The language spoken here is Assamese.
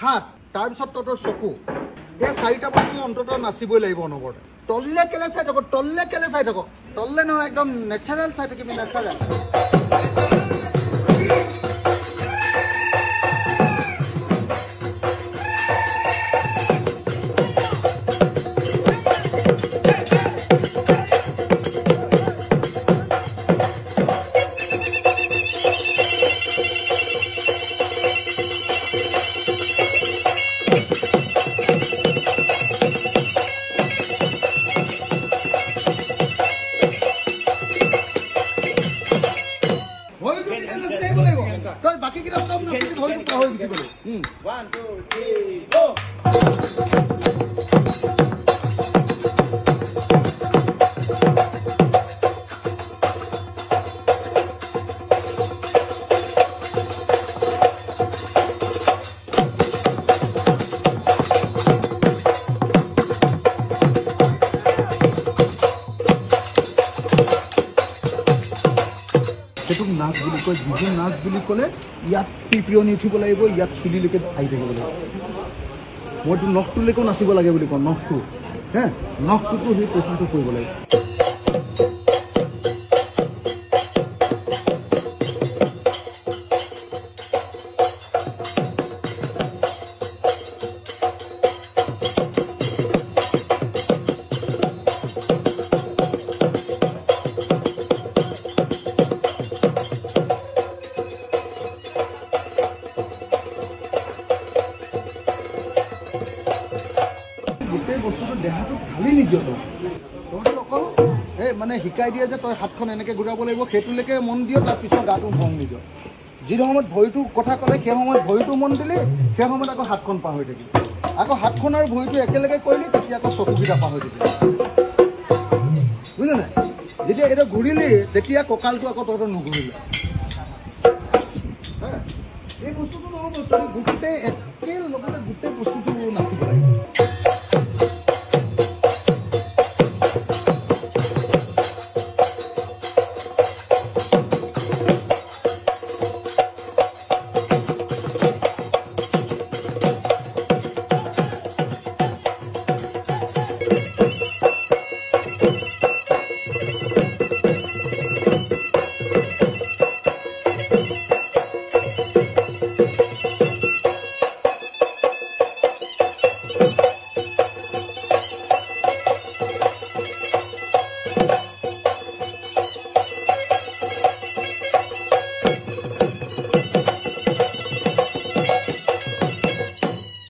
হাত তাৰপিছত তহঁতৰ চকু এই চাৰিটা বস্তু অন্ততঃ নাচিবই লাগিব অনবৰতে তললে কেলে চাই থাক তললে নহয় একদম নেচাৰেল চাই থাকিবি নেচাৰেল বাকি কিটা সব না ভয় পাহৰি দিবলে 1 2 3 গো নাচ বুলি কয় বিহু নাচ বুলি ক'লে ইয়াত পিপিয়নি উঠিব লাগিব ইয়াত চুলিলৈকে আহি থাকিব লাগিব মইতো নখটোলৈকেও নাচিব লাগে বুলি কওঁ নখটো হে নখটোতো সেই প্ৰচেছটো কৰিব লাগিব গোটেই বস্তুটো দেহাটো ঢালি নিদিয় তহঁতি অকল এই মানে শিকাই দিয়ে যে তই হাতখন এনেকৈ ঘূৰাব লাগিব সেইটোলৈকে মন দিয় তাৰপিছত গাটো মন নিদিয় যি সময়ত ভৰিটোৰ কথা ক'লে সেই সময়ত ভৰিটো মন দিলি সেই সময়ত আকৌ হাতখন পাহৰি থাকিলি আকৌ হাতখন আৰু ভৰিটো একেলগে কৰিলি তেতিয়া আকৌ চকুকেইটা পাহৰি থাকিলি বুজিলে নাই যেতিয়া এইটো ঘূৰিলি তেতিয়া কঁকালটো আকৌ তহঁতৰ নুঘূৰিলে এই বস্তুটো নহ'ব তই গোটেই একেলগতে গোটেই বস্তুটো